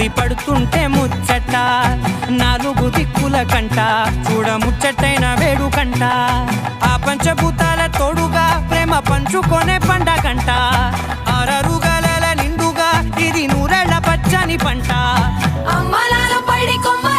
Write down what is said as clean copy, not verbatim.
ఉట్టి పడుతుంటే ముచ్చట నాలుగు దిక్కుల కంట చూడ ముచ్చటైన వేడుకంట ఆ పంచభూతాల తోడుగా ప్రేమ పంచుకొనే పండగంట ఆరరుగల నిండుగా ఇది నూరెళ్ళ పచ్చని పంట అమ్మలాల పడి కొమ్మ